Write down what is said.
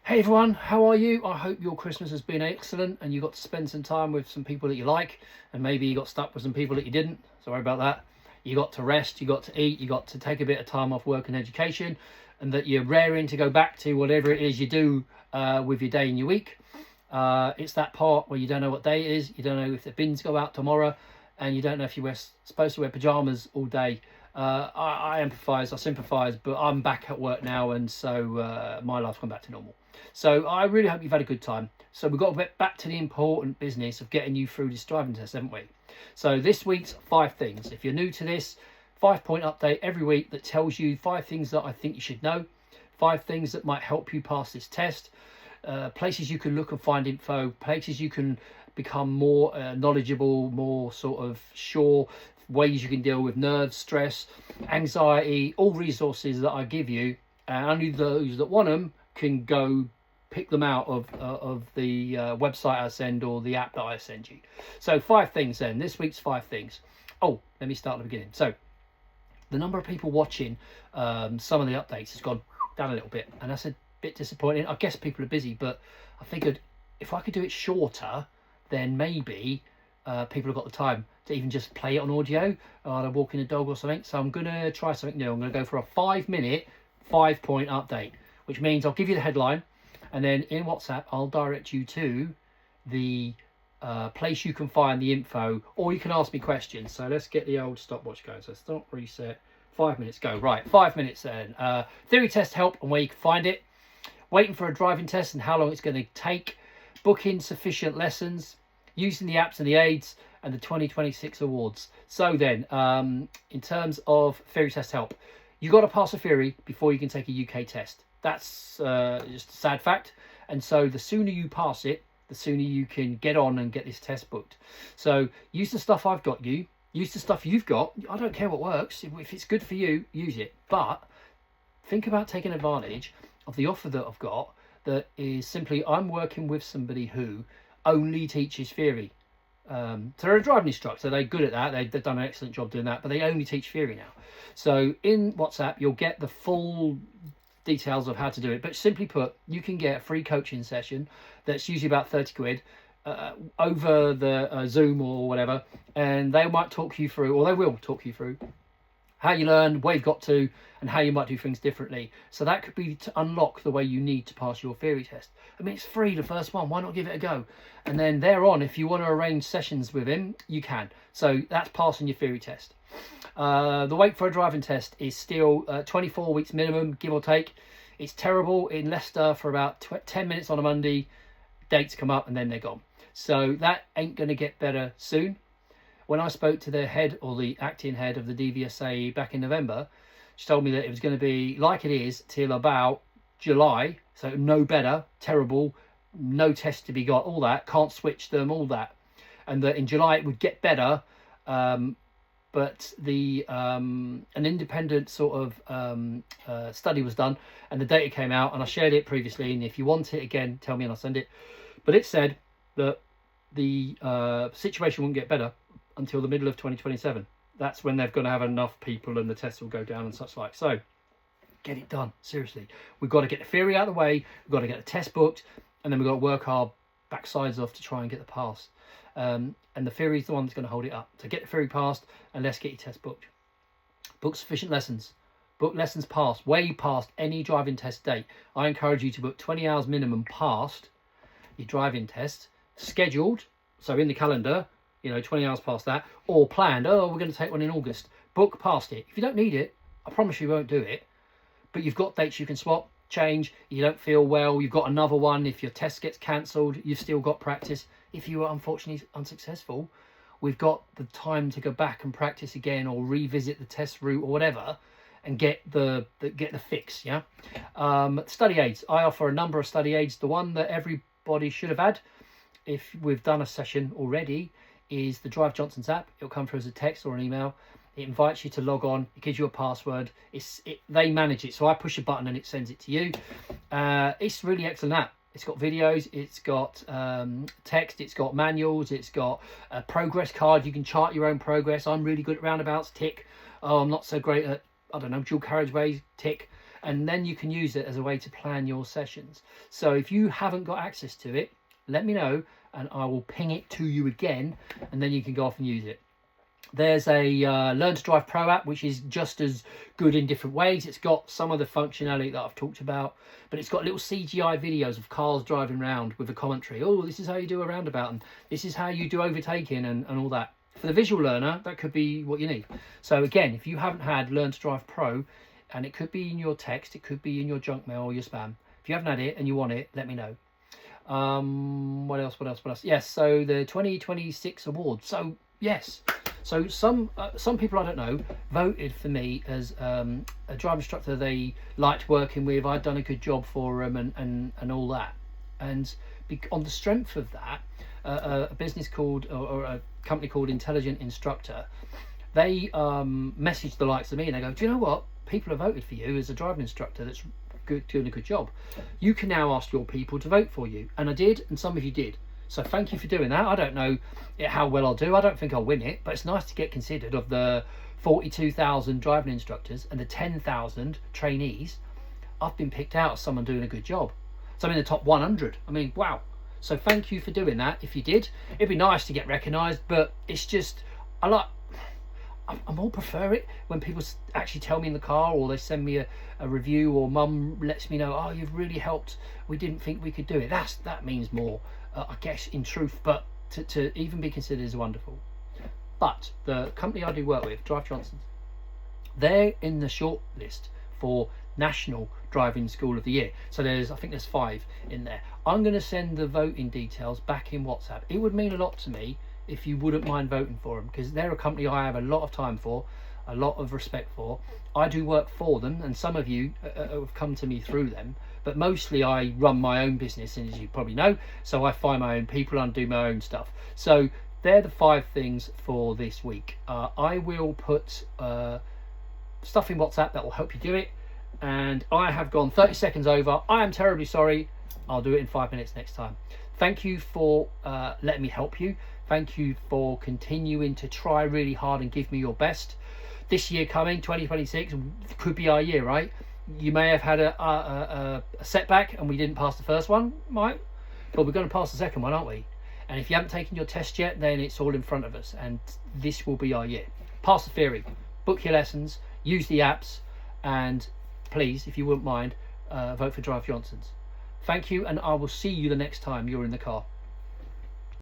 Hey everyone, how are you? I hope your Christmas has been excellent and you got to spend some time with some people that you like, and maybe you got stuck with some people that you didn't. Sorry about that. You got to rest, you got to eat, you got to take a bit of time off work and education, and that you're raring to go back to whatever it is you do with your day and your week. It's that part where you don't know what day it is, you don't know if the bins go out tomorrow, and you don't know if you're supposed to wear pajamas all day. I empathise, I sympathise, but I'm back at work now, and so my life's gone back to normal. So I really hope you've had a good time. So we've got to get back to the important business of getting you through this driving test, haven't we? So this week's 5 things. If you're new to this, 5-point update every week that tells you 5 things that I think you should know, 5 things that might help you pass this test, places you can look and find info, places you can become more knowledgeable, more sort of sure, ways you can deal with nerves, stress, anxiety, all resources that I give you, and only those that want them can go pick them out of the website I send or the app that I send you. So 5 things then. This week's 5 things. Oh, let me start at the beginning. So the number of people watching some of the updates has gone down a little bit, and that's a bit disappointing. I guess people are busy, but I figured if I could do it shorter, then maybe people have got the time to even just play it on audio or they're walking a dog or something. So I'm going to try something new. I'm going to go for a 5-minute 5-point update, which means I'll give you the headline, and then in WhatsApp I'll direct you to the place you can find the info, or you can ask me questions. So let's get the old stopwatch going. So stop, reset, 5 minutes, go. Right, 5 minutes then. Theory test help and where you can find it, waiting for a driving test and how long it's going to take, booking sufficient lessons, using the apps and the aids, and the 2026 awards. So then, in terms of theory test help, you got to pass a theory before you can take a UK test. That's just a sad fact. And so the sooner you pass it, the sooner you can get on and get this test booked. So use the stuff I've got you. Use the stuff you've got. I don't care what works. If it's good for you, use it. But think about taking advantage of the offer that I've got, that is simply I'm working with somebody who only teaches theory. So they're a driving instructor. They're good at that. They've done an excellent job doing that, but they only teach theory now. So in WhatsApp, you'll get the full details of how to do it. But simply put, you can get a free coaching session that's usually about 30 quid over the Zoom or whatever. And they might talk you through, or they will talk you through, how you learn, where you've got to, and how you might do things differently. So that could be to unlock the way you need to pass your theory test. I mean, it's free, the first one. Why not give it a go? And then thereon, if you want to arrange sessions with him, you can. So that's passing your theory test. The wait for a driving test is still 24 weeks minimum, give or take. It's terrible in Leicester for about 10 minutes on a Monday. Dates come up and then they're gone. So that ain't going to get better soon. When I spoke to the head, or the acting head of the DVSA back in November, she told me that it was going to be like it is till about July. So no better, terrible, no test to be got, all that, can't switch them, all that. And that in July it would get better. But the an independent sort of study was done, and the data came out, and I shared it previously. And if you want it again, tell me and I'll send it. But it said that the situation won't get better until the middle of 2027. That's when they're going to have enough people and the tests will go down and such like. So get it done, seriously. We've got to get the theory out of the way, we've got to get the test booked, and then we've got to work our backsides off to try and get the pass. And the theory is the one that's going to hold it up. So get the theory passed, and let's get your test booked. Book sufficient lessons. Book lessons past, way past any driving test date. I encourage you to book 20 hours minimum past your driving test, scheduled, so in the calendar, 20 hours past that, or planned. Oh, we're going to take one in August. Book past it. If you don't need it, I promise you won't do it. But you've got dates you can swap, change. You don't feel well, you've got another one. If your test gets cancelled, you've still got practice. If you are unfortunately unsuccessful, we've got the time to go back and practice again, or revisit the test route or whatever, and get the fix. Yeah. Study aids. I offer a number of study aids. The one that everybody should have had, if we've done a session already, is the Drive Johnson's app. It'll come through as a text or an email. It invites you to log on. It gives you a password. They manage it. So I push a button and it sends it to you. It's a really excellent app. It's got videos, it's got text, it's got manuals, it's got a progress card. You can chart your own progress. I'm really good at roundabouts, tick. Oh, I'm not so great at, I don't know, dual carriageways, tick. and then you can use it as a way to plan your sessions. So if you haven't got access to it, let me know and I will ping it to you again, and then you can go off and use it. There's a Learn to Drive Pro app, which is just as good in different ways. It's got some of the functionality that I've talked about, but it's got little CGI videos of cars driving around with a commentary. Oh, this is how you do a roundabout, and this is how you do overtaking, and all that. For the visual learner, that could be what you need. So again, if you haven't had Learn to Drive Pro, and it could be in your text, it could be in your junk mail or your spam. If you haven't had it and you want it, let me know. What else? Yes, so the 2026 awards. So yes, so some people I don't know voted for me as a driver instructor they liked working with. I'd done a good job for them and all that. And on the strength of that, a business called or a company called Intelligent Instructor, they messaged the likes of me and they go, do you know what? People have voted for you as a driving instructor that's doing a good job. You can now ask your people to vote for you. And I did, and some of you did. So thank you for doing that. I don't know how well I'll do. I don't think I'll win it, but it's nice to get considered. Of the 42,000 driving instructors and the 10,000 trainees, I've been picked out as someone doing a good job. So I'm in the top 100. I mean, wow. So thank you for doing that. If you did, it'd be nice to get recognised, but it's just, I more prefer it when people actually tell me in the car, or they send me a review, or mum lets me know, oh, you've really helped, we didn't think we could do it. That means more, I guess, in truth, but to even be considered is wonderful. But the company I do work with, Drive Johnsons, they're in the short list for National Driving School of the Year. So I think there's 5 in there. I'm going to send the voting details back in WhatsApp. It would mean a lot to me if you wouldn't mind voting for them, because they're a company I have a lot of time for, a lot of respect for. I do work for them, and some of you have come to me through them, but mostly I run my own business, and as you probably know, so I find my own people and do my own stuff. So they're the 5 things for this week. I will put stuff in WhatsApp that will help you do it, and I have gone 30 seconds over. I am terribly sorry. I'll do it in 5 minutes next time. Thank you for letting me help you. Thank you for continuing to try really hard and give me your best. This year coming, 2026, could be our year, right? You may have had a setback and we didn't pass the first one, right? But we're going to pass the second one, aren't we? And if you haven't taken your test yet, then it's all in front of us, and this will be our year. Pass the theory, book your lessons, use the apps, and please, if you wouldn't mind, vote for Drive Johnsons. Thank you, and I will see you the next time you're in the car.